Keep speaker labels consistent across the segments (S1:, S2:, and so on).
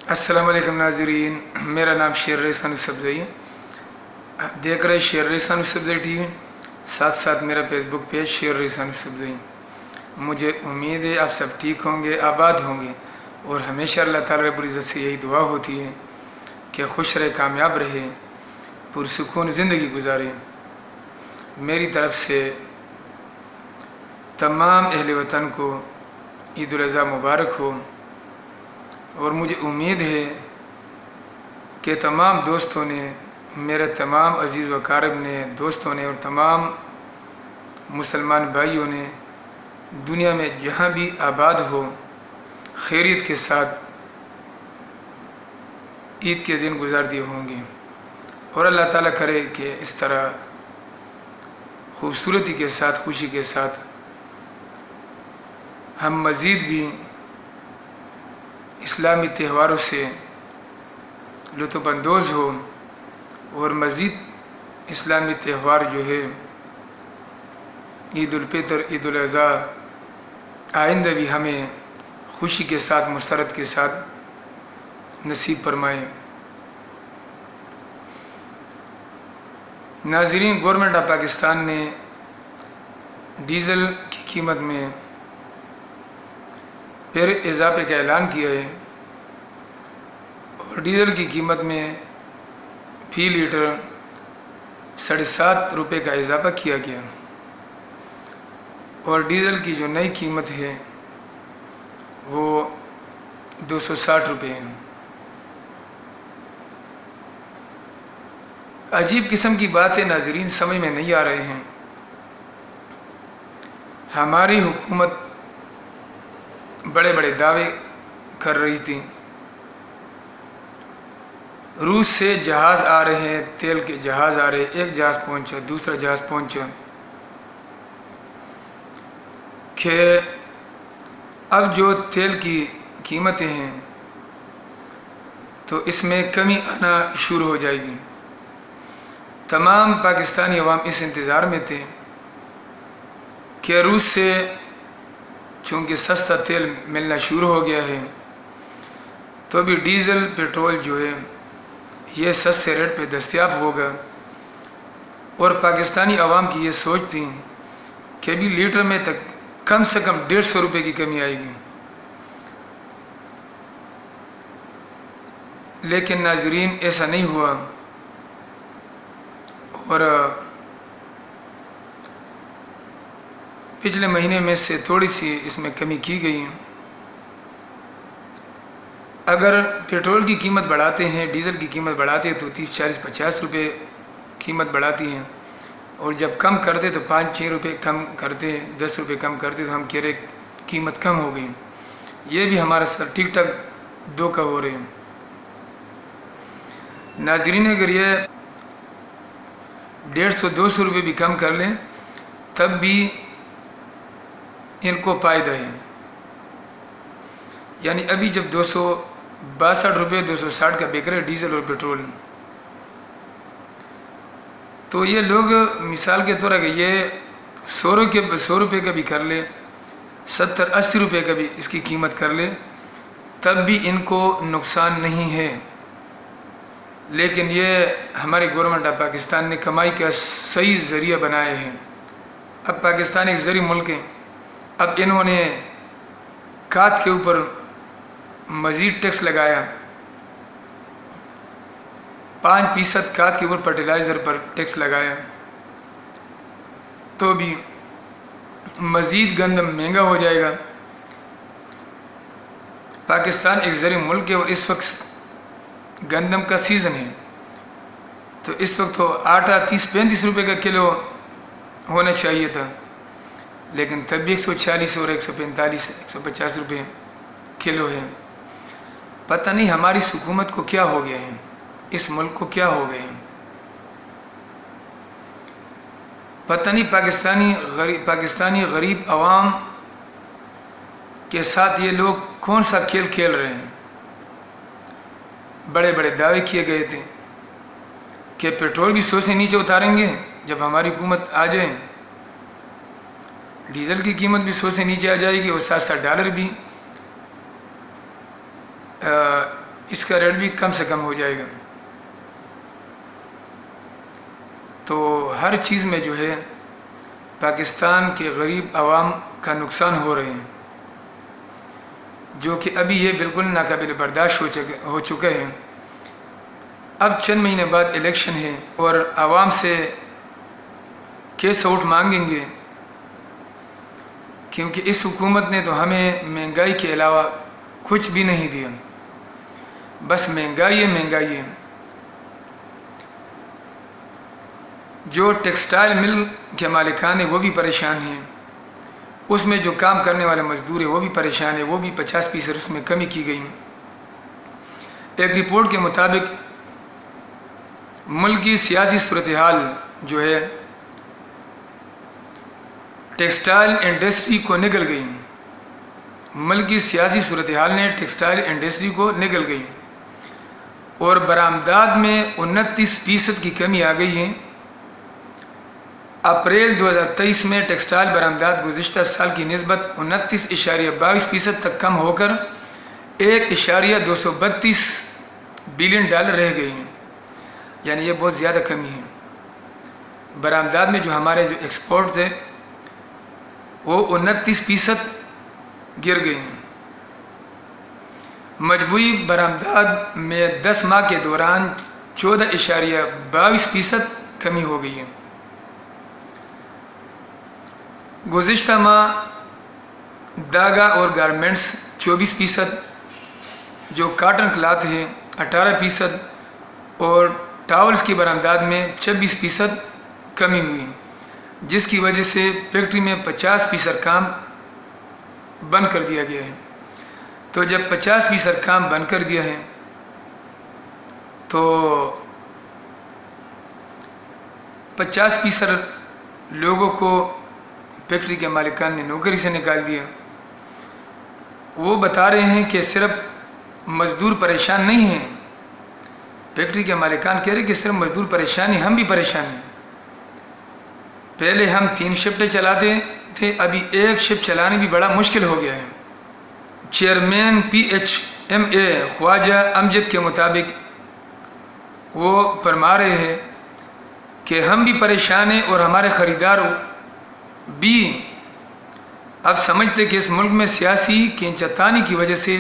S1: السلام علیکم ناظرین، میرا نام شیر ریسان سبزئی ہے۔ آپ دیکھ رہے شیر ریسان سبزئی ٹی وی، ساتھ ساتھ میرا فیس بک پیج شیر ریسان سبزئی۔ مجھے امید ہے آپ سب ٹھیک ہوں گے، آباد ہوں گے، اور ہمیشہ اللہ تعالی رب العزت سے یہی دعا ہوتی ہے کہ خوش رہے، کامیاب رہے، پرسکون زندگی گزارے۔ میری طرف سے تمام اہل وطن کو عید الاضحیٰ مبارک ہو، اور مجھے امید ہے کہ تمام دوستوں نے، میرے تمام عزیز و اقارب نے، دوستوں نے، اور تمام مسلمان بھائیوں نے دنیا میں جہاں بھی آباد ہو، خیریت کے ساتھ عید کے دن گزار دیے ہوں گے، اور اللہ تعالیٰ کرے کہ اس طرح خوبصورتی کے ساتھ، خوشی کے ساتھ ہم مزید بھی اسلامی تہواروں سے لطف اندوز ہو، اور مزید اسلامی تہوار جو ہے عید الفطر، عید الاضحیٰ، آئندہ بھی ہمیں خوشی کے ساتھ، مسرت کے ساتھ نصیب فرمائے۔ ناظرین، گورنمنٹ آف پاکستان نے ڈیزل کی قیمت میں پھر اضافے کا اعلان کیا ہے، اور ڈیزل کی قیمت میں فی لیٹر 7.5 روپے کا اضافہ کیا گیا، اور ڈیزل کی جو نئی قیمت ہے وہ 260 روپے ہے۔ عجیب قسم کی بات ہے ناظرین، سمجھ میں نہیں آ رہے ہیں۔ ہماری حکومت بڑے بڑے دعوے کر رہی تھی، روس سے جہاز آ رہے ہیں، تیل کے جہاز آ رہے ہیں، ایک جہاز پہنچا، دوسرا جہاز پہنچا، کہ اب جو تیل کی قیمتیں ہیں تو اس میں کمی آنا شروع ہو جائے گی۔ تمام پاکستانی عوام اس انتظار میں تھے کہ روس سے چونکہ سستا تیل ملنا شروع ہو گیا ہے، تو بھی ڈیزل پیٹرول جو ہے یہ سستے ریٹ پہ دستیاب ہوگا، اور پاکستانی عوام کی یہ سوچ تھی کہ ابھی لیٹر میں تک کم سے کم 150 روپے کی کمی آئے گی۔ لیکن ناظرین ایسا نہیں ہوا، اور پچھلے مہینے میں سے تھوڑی سی اس میں کمی کی گئی ہے۔ اگر پیٹرول کی قیمت بڑھاتے ہیں، ڈیزل کی قیمت بڑھاتے ہیں تو 30، 40، 50 روپے قیمت بڑھاتی ہیں، اور جب کم کرتے تو 5-6 روپے کم کرتے، 10 روپے کم کرتے، تو ہم کہہ رہے قیمت کم ہو گئی۔ یہ بھی ہمارے ساتھ ٹھیک ٹھاک دھوکہ ہو رہے ہیں۔ ناظرین، اگر یہ 150-200 روپے بھی کم کر لیں تب بھی ان کو فائدہ ہے۔ یعنی ابھی جب 262 روپے، 260 کا بک رہا ہے ڈیزل اور پیٹرول، تو یہ لوگ مثال کے طور اگر یہ 100 روپے کا بھی کر لے، 70-80 روپے کا بھی اس کی قیمت کر لے، تب بھی ان کو نقصان نہیں ہے۔ لیکن یہ ہماری گورنمنٹ آف پاکستان نے کمائی کا صحیح ذریعہ بنائے ہیں۔ اب پاکستان ایک زرعی ملک ہے، اب انہوں نے کھاد کے اوپر مزید ٹیکس لگایا، 5% کھاد کے اوپر فرٹیلائزر پر ٹیکس لگایا، تو بھی مزید گندم مہنگا ہو جائے گا۔ پاکستان ایک زرعی ملک ہے، اور اس وقت گندم کا سیزن ہے، تو اس وقت تو آٹا 30-35 روپے کا کلو ہونا چاہیے تھا، لیکن تب بھی 140 اور 145-150 روپے کلو ہے۔ پتہ نہیں ہماری حکومت کو کیا ہو گیا ہے، اس ملک کو کیا ہو گیا ہے، پتہ نہیں پاکستانی غریب عوام کے ساتھ یہ لوگ کون سا کھیل کھیل رہے ہیں۔ بڑے بڑے دعوے کیے گئے تھے کہ پیٹرول بھی 100 سے نیچے اتاریں گے جب ہماری حکومت آ جائے، ڈیزل کی قیمت بھی 100 سے نیچے آ جائے گی، اور ساتھ ساتھ ڈالر بھی اس کا ریٹ بھی کم سے کم ہو جائے گا۔ تو ہر چیز میں جو ہے پاکستان کے غریب عوام کا نقصان ہو رہے ہیں، جو کہ ابھی یہ بالکل ناقابل برداشت ہو چکے ہیں۔ اب چند مہینے بعد الیکشن ہے اور عوام سے کیس ووٹ مانگیں گے، کیونکہ اس حکومت نے تو ہمیں مہنگائی کے علاوہ کچھ بھی نہیں دیا، بس مہنگائی ہے مہنگائی ہے۔ جو ٹیکسٹائل مل کے مالکان ہیں وہ بھی پریشان ہیں، اس میں جو کام کرنے والے مزدور ہیں وہ بھی پریشان ہیں، وہ بھی 50% اس میں کمی کی گئی۔ ایک رپورٹ کے مطابق ملک کی سیاسی صورتحال جو ہے ٹیکسٹائل انڈسٹری کو نگل گئی، ملک کی سیاسی صورتحال نے ٹیکسٹائل انڈسٹری کو نگل گئی اور برآمدات میں 29% کی کمی آ گئی ہے۔ اپریل 2023 میں ٹیکسٹائل برآمدات گزشتہ سال کی نسبت 29.22% تک کم ہو کر $1.232 بلین رہ گئی ہیں، یعنی یہ بہت زیادہ کمی ہے۔ برآمدات میں جو ہمارے جو ایکسپورٹس ہیں وہ 29% گر گئی ہیں۔ مجموعی برآمدات میں 10 ماہ کے دوران 14.22% کمی ہو گئی ہے۔ گزشتہ ماہ داغا اور گارمنٹس 24%، جو کاٹن کلاتھ ہے 18% اور ٹاولز کی برآمدات میں 26% کمی ہوئی، جس کی وجہ سے فیکٹری میں 50% کام بند کر دیا گیا ہے۔ تو جب 50% کام بند کر دیا ہے تو 50% لوگوں کو فیکٹری کے مالکان نے نوکری سے نکال دیا۔ وہ بتا رہے ہیں کہ صرف مزدور پریشان نہیں ہیں، فیکٹری کے مالکان کہہ رہے ہیں کہ صرف مزدور پریشان ہیں، ہم بھی پریشان ہیں۔ پہلے ہم 3 شفٹیں چلاتے تھے، ابھی 1 شفٹ چلانے بھی بڑا مشکل ہو گیا ہے۔ چیئرمین PHMA خواجہ امجد کے مطابق وہ فرما رہے ہیں کہ ہم بھی پریشان ہیں اور ہمارے خریدار بھی اب سمجھتے کہ اس ملک میں سیاسی کھینچتانی کی وجہ سے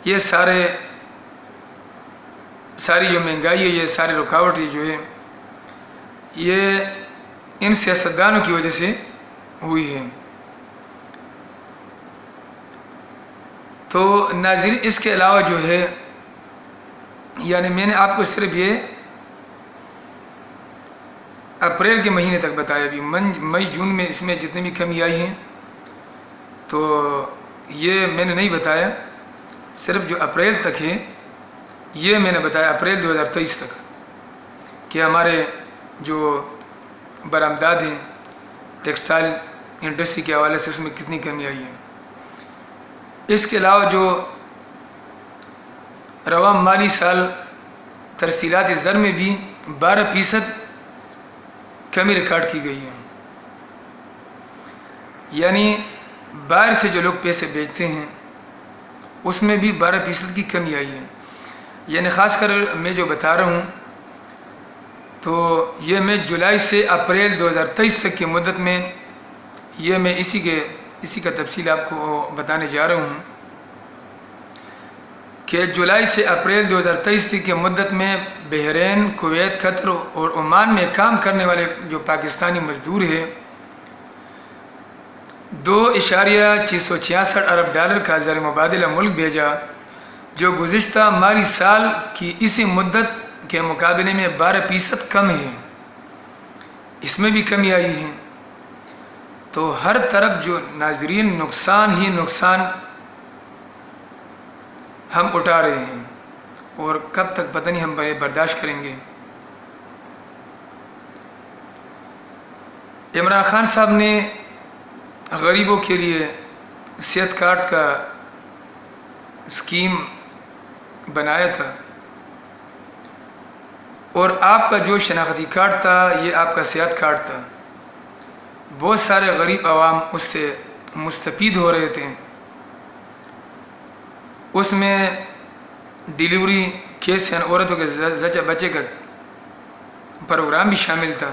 S1: یہ ساری جو مہنگائی ہے، یہ ساری رکاوٹ جو ہے یہ ان سیاستدانوں کی وجہ سے ہوئی ہے۔ تو ناظرین، اس کے علاوہ جو ہے یعنی میں نے آپ کو صرف یہ اپریل کے مہینے تک بتایا، ابھی مئی جون میں اس میں جتنی بھی کمی آئی ہیں تو یہ میں نے نہیں بتایا، صرف جو اپریل تک ہے یہ میں نے بتایا، اپریل 2023 تک کہ ہمارے جو برآمدات ہیں ٹیکسٹائل انڈسٹری کے حوالے سے اس میں کتنی کمی آئی ہے۔ اس کے علاوہ جو رواں مالی سال ترسیلات زر میں بھی 12% کمی ریکارڈ کی گئی ہے، یعنی باہر سے جو لوگ پیسے بیچتے ہیں اس میں بھی 12% کی کمی آئی ہے۔ یعنی خاص کر میں جو بتا رہا ہوں تو یہ میں جولائی سے اپریل 2023 تک کی مدت میں یہ میں اسی کا تفصیل آپ کو بتانے جا رہا ہوں کہ جولائی سے اپریل 2023 تک کی مدت میں بحرین، کویت، قطر اور عمان میں کام کرنے والے جو پاکستانی مزدور ہیں $2.666 ارب کا زر مبادلہ ملک بھیجا، جو گزشتہ مالی سال کی اسی مدت کے مقابلے میں 12% کم ہے۔ اس میں بھی کمی آئی ہے۔ تو ہر طرف جو ناظرین نقصان ہی نقصان ہم اٹھا رہے ہیں، اور کب تک پتہ نہیں ہم برداشت کریں گے۔ عمران خان صاحب نے غریبوں کے لیے صحت کارڈ کا اسکیم بنایا تھا، اور آپ کا جو شناختی کارڈ تھا یہ آپ کا صحت کارڈ تھا۔ بہت سارے غریب عوام اس سے مستفید ہو رہے تھے۔ اس میں ڈیلیوری کیس یعنی عورتوں کے زچہ بچے کا پروگرام بھی شامل تھا۔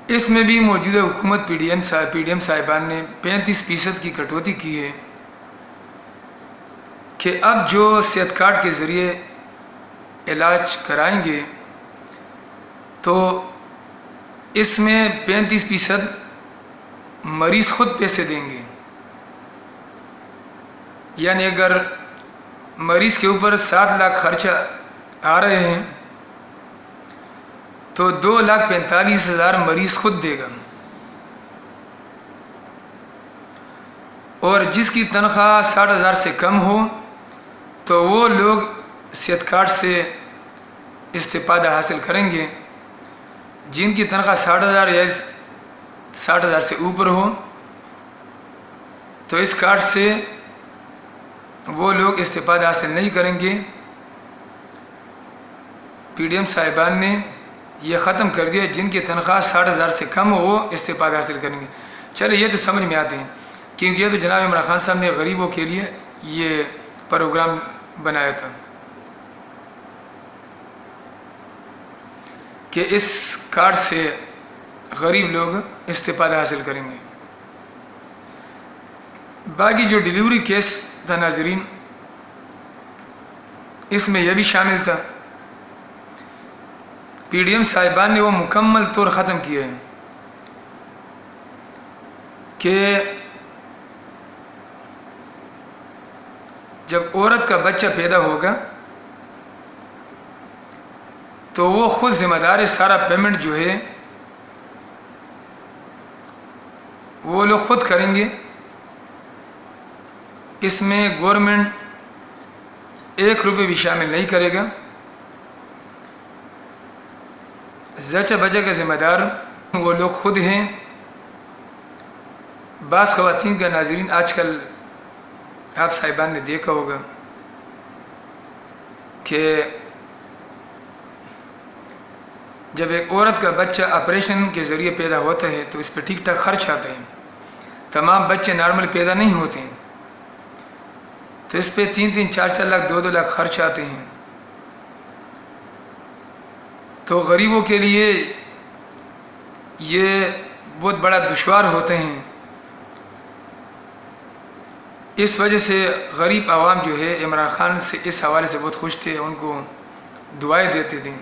S1: اس میں بھی موجودہ حکومت پی ڈی ایم صاحبان نے 35% کی کٹوتی کی ہے کہ اب جو صحت کارڈ کے ذریعے علاج کرائیں گے تو اس میں 35% مریض خود پیسے دیں گے، یعنی اگر مریض کے اوپر 7 لاکھ خرچہ آ رہے ہیں تو 2,45,000 مریض خود دے گا، اور جس کی تنخواہ 60,000 سے کم ہو تو وہ لوگ صحت کارڈ سے استفادہ حاصل کریں گے۔ جن کی تنخواہ 60,000 یا 60,000 سے اوپر ہو تو اس کارڈ سے وہ لوگ استفادہ حاصل نہیں کریں گے۔ پی ڈی ایم صاحبان نے یہ ختم کر دیا، جن کی تنخواہ 60,000 سے کم ہو وہ استفادہ حاصل کریں گے۔ چلے یہ تو سمجھ میں آتے ہیں، کیونکہ یہ تو جناب عمران خان صاحب نے غریبوں کے لیے یہ پروگرام بنایا تھا کہ اس کارڈ سے غریب لوگ استفادہ حاصل کریں گے۔ باقی جو ڈیلیوری کیس تھا ناظرین، اس میں یہ بھی شامل تھا، پی ڈی ایم صاحبان نے وہ مکمل طور ختم کیا ہے کہ جب عورت کا بچہ پیدا ہوگا تو وہ خود ذمہ دار ہے، سارا پیمنٹ جو ہے وہ لوگ خود کریں گے۔ اس میں گورنمنٹ 1 روپے بھی شامل نہیں کرے گا۔ زچہ بچہ کا ذمہ دار وہ لوگ خود ہیں۔ بعض خواتین کا ناظرین آج کل آپ صاحبان نے دیکھا ہوگا کہ جب ایک عورت کا بچہ آپریشن کے ذریعے پیدا ہوتا ہے تو اس پہ ٹھیک ٹھاک خرچ آتے ہیں، تمام بچے نارمل پیدا نہیں ہوتے ہیں، تو اس پہ 3-3 4-4 لاکھ 2-2 لاکھ خرچ آتے ہیں۔ تو غریبوں کے لیے یہ بہت بڑا دشوار ہوتے ہیں۔ اس وجہ سے غریب عوام جو ہے عمران خان سے اس حوالے سے بہت خوش تھے، ان کو دعائیں دیتے تھے۔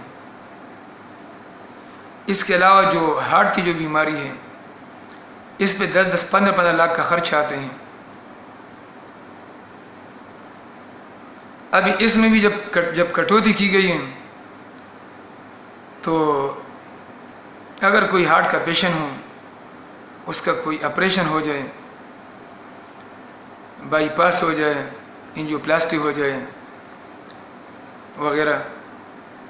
S1: اس کے علاوہ جو ہارٹ کی جو بیماری ہے اس پہ 10-10 15-15 لاکھ کا خرچ آتے ہیں۔ ابھی اس میں بھی جب کٹوتی کی گئی ہے تو اگر کوئی ہارٹ کا پیشنٹ ہو، اس کا کوئی آپریشن ہو جائے، بائی پاس ہو جائے، انجیوپلاسٹی ہو جائے وغیرہ،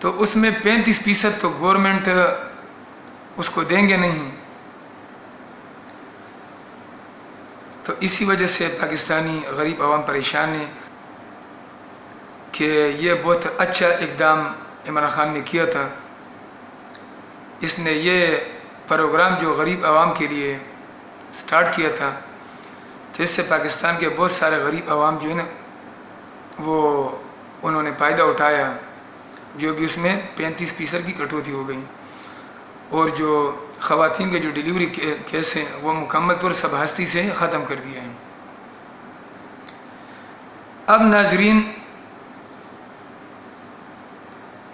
S1: تو اس میں 35% تو گورنمنٹ اس کو دیں گے نہیں۔ تو اسی وجہ سے پاکستانی غریب عوام پریشان ہیں کہ یہ بہت اچھا اقدام عمران خان نے کیا تھا۔ اس نے یہ پروگرام جو غریب عوام کے لیے سٹارٹ کیا تھا، تو اس سے پاکستان کے بہت سارے غریب عوام جو ہے نا وہ انہوں نے فائدہ اٹھایا، جو بھی اس میں 35% کی کٹوتی ہو گئی، اور جو خواتین کے جو ڈیلیوری کیس ہیں وہ مکمل طور سب ہستی سے ختم کر دیا ہے۔ اب ناظرین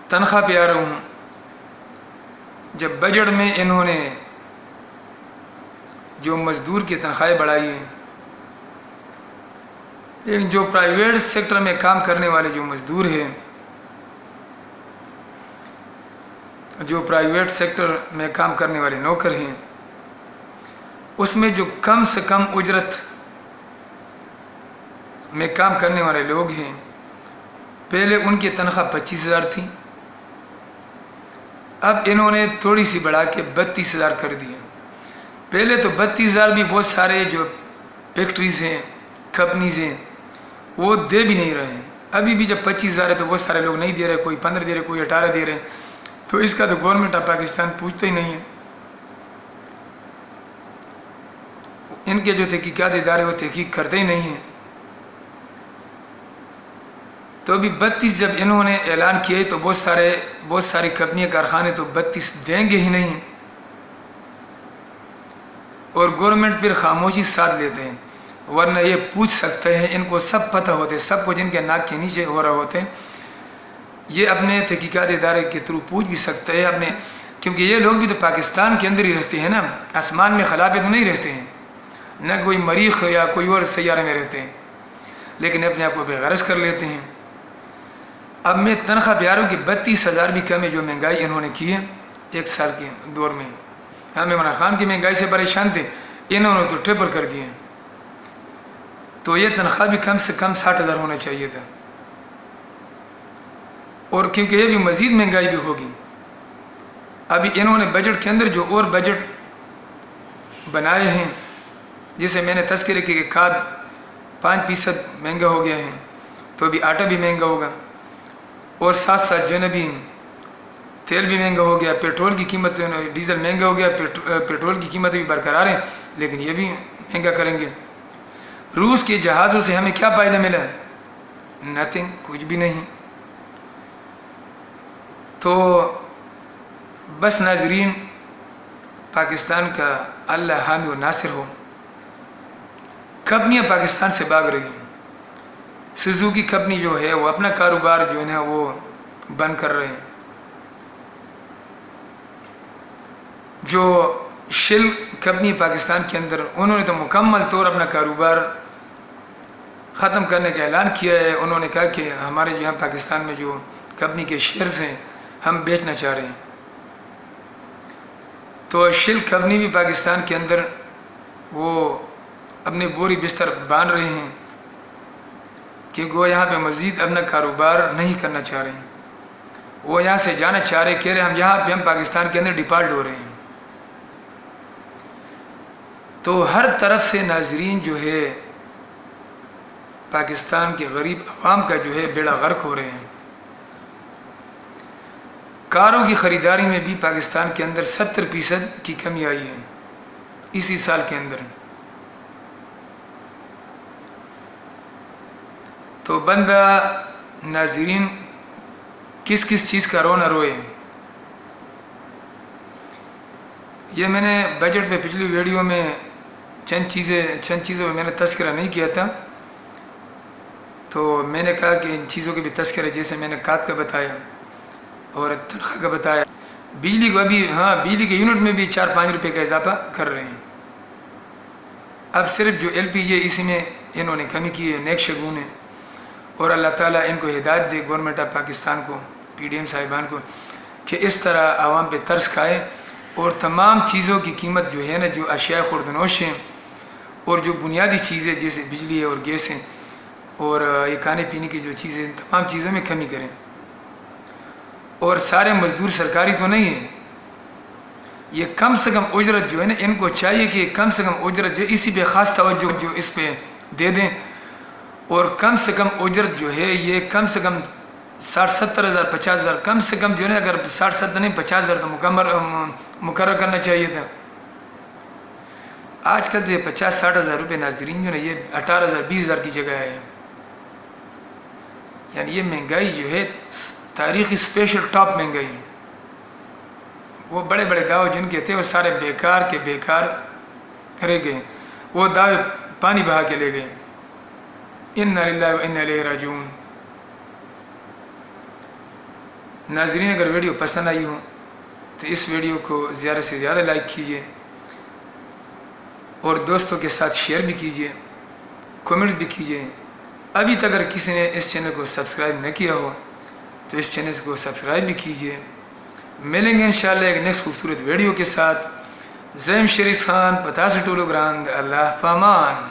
S1: تنخواہ پہ آ رہا ہوں۔ جب بجٹ میں انہوں نے جو مزدور کی تنخواہیں بڑھائی ہیں، لیکن جو پرائیویٹ سیکٹر میں کام کرنے والے جو مزدور ہیں، جو پرائیویٹ سیکٹر میں کام کرنے والے نوکر ہیں، اس میں جو کم سے کم اجرت میں کام کرنے والے لوگ ہیں، پہلے ان کی تنخواہ 25,000 تھی، اب انہوں نے تھوڑی سی بڑھا کے 32,000 کر دیا۔ پہلے تو 32,000 بھی بہت سارے جو فیکٹریز ہیں، کمپنیز ہیں، وہ دے بھی نہیں رہے ہیں۔ ابھی بھی جب 25,000 ہے تو بہت سارے لوگ نہیں دے رہے، کوئی 15 دے رہے، کوئی 18 دے رہے، تو اس کا تو گورنمنٹ آف پاکستان پوچھتا ہی نہیں ہے۔ ان کے جو تحقیقات ادارے وہ تحقیق کرتے ہی نہیں ہیں۔ تو ابھی 32 جب انہوں نے اعلان کیا تو بہت ساری کمپنیاں کارخانے تو 32 دیں گے ہی نہیں، اور گورنمنٹ پھر خاموشی ساتھ لیتے ہیں، ورنہ یہ پوچھ سکتے ہیں، ان کو سب پتہ ہوتے، سب کچھ ان کے ناک کے نیچے ہو رہا ہوتے، یہ اپنے تحقیقات ادارے کے تھرو پوچھ بھی سکتے ہیں اپنے، کیونکہ یہ لوگ بھی تو پاکستان کے اندر ہی رہتے ہیں نا، آسمان میں خلا پہ تو نہیں رہتے ہیں، نہ کوئی مریخ یا کوئی اور سیارے میں رہتے ہیں، لیکن اپنے آپ کو بے غرض کر لیتے ہیں۔ اب میں تنخواہ پہ آ رہا ہوں کہ 32,000 بھی کم ہے جو مہنگائی انہوں نے کی ہے ایک سال کے دور میں۔ ہم عمران خان کی مہنگائی سے پریشان تھے، انہوں نے تو ٹرپل کر دیے، تو یہ تنخواہ بھی کم سے کم 60,000 ہونا چاہیے تھا، اور کیونکہ یہ بھی مزید مہنگائی بھی ہوگی۔ ابھی انہوں نے بجٹ کے اندر جو اور بجٹ بنائے ہیں، جسے میں نے تذکرے کی کہ کھاد 5% مہنگا ہو گیا ہے، تو ابھی آٹا بھی مہنگا ہوگا، اور ساتھ ساتھ جو ہے نا بھی تیل بھی مہنگا ہو گیا، پیٹرول کی قیمت، ڈیزل مہنگا ہو گیا، پیٹرول کی قیمت بھی برقرار ہے، لیکن یہ بھی مہنگا کریں گے۔ روس کے جہازوں سے ہمیں کیا فائدہ ملا؟ نتھنگ، کچھ بھی نہیں۔ تو بس ناظرین، پاکستان کا اللہ حامی و ناصر ہو۔ کمپنیاں پاکستان سے بھاگ رہی ہیں، سوزوکی کمپنی جو ہے وہ اپنا کاروبار جو ہے نا وہ بند کر رہے ہیں، جو شل کمپنی پاکستان کے اندر، انہوں نے تو مکمل طور اپنا کاروبار ختم کرنے کا اعلان کیا ہے۔ انہوں نے کہا کہ ہمارے جو یہاں پاکستان میں جو کمپنی کے شیئرز ہیں ہم بیچنا چاہ رہے ہیں، تو شل کمپنی بھی پاکستان کے اندر وہ اپنے بوری بستر باندھ رہے ہیں کہ وہ یہاں پہ مزید اپنا کاروبار نہیں کرنا چاہ رہے ہیں، وہ یہاں سے جانا چاہ رہے، کہہ رہے ہم یہاں پہ ہم پاکستان کے اندر ڈپارٹ ہو رہے ہیں۔ تو ہر طرف سے ناظرین جو ہے پاکستان کے غریب عوام کا جو ہے بیڑا غرق ہو رہے ہیں۔ کاروں کی خریداری میں بھی پاکستان کے اندر 70% کی کمی آئی ہے اسی سال کے اندر۔ تو بندہ ناظرین کس کس چیز کا رو نہ روئے۔ یہ میں نے بجٹ میں پچھلی ویڈیو میں چند چیزوں میں نے تذکرہ نہیں کیا تھا، تو میں نے کہا کہ ان چیزوں کے بھی تذکرہ، جیسے میں نے کھاد کا بتایا اور تنخواہ کا بتایا، بجلی کو ابھی بجلی کے یونٹ میں بھی 4-5 روپے کا اضافہ کر رہے ہیں۔ اب صرف جو LPG ہے اسی میں انہوں نے کمی کی ہے، نیک شگون ہے، اور اللہ تعالیٰ ان کو ہدایت دے، گورنمنٹ آف پاکستان کو، PDM صاحبان کو، کہ اس طرح عوام پہ ترس کھائے اور تمام چیزوں کی قیمت جو ہے نا، جو اشیاء خوردنوش ہیں اور جو بنیادی چیزیں جیسے بجلی ہے اور گیس ہیں اور یہ کھانے پینے کی جو چیزیں، تمام چیزوں میں کمی کریں۔ اور سارے مزدور سرکاری تو نہیں ہیں، یہ کم سے کم اجرت جو ہے نا، ان کو چاہیے کہ کم سے کم اجرت جو اسی پہ خاص توجہ جو اس پہ دے دیں، اور کم سے کم اجرت جو ہے یہ کم سے کم 60-70 ہزار 50 ہزار کم سے کم جو ہے نا، اگر 60-70 نہیں 50 ہزار تو مقرر کرنا چاہیے تھا۔ آج کل یہ 50-60 ہزار روپے ناظرین جو ہے یہ 18,000 20,000 کی جگہ ہے، یعنی یہ مہنگائی جو ہے تاریخی اسپیشل ٹاپ مہنگائی۔ وہ بڑے بڑے دعوے جن کے تھے وہ سارے بیکار کے بیکار کرے گئے، وہ دعوے پانی بہا کے لے گئے۔ انا للہ و انا الیہ راجعون۔ ناظرین اگر ویڈیو پسند آئی ہو تو اس ویڈیو کو زیادہ سے زیادہ لائک کیجیے اور دوستوں کے ساتھ شیئر بھی کیجیے، کمنٹس بھی کیجیے۔ ابھی تک اگر کسی نے اس چینل کو سبسکرائب نہ کیا ہو تو اس چینل کو سبسکرائب بھی کیجیے۔ ملیں گے انشاءاللہ ایک نیکسٹ خوبصورت ویڈیو کے ساتھ۔ زیم شریف خان، پتاس ٹولو گراند، اللہ فامان۔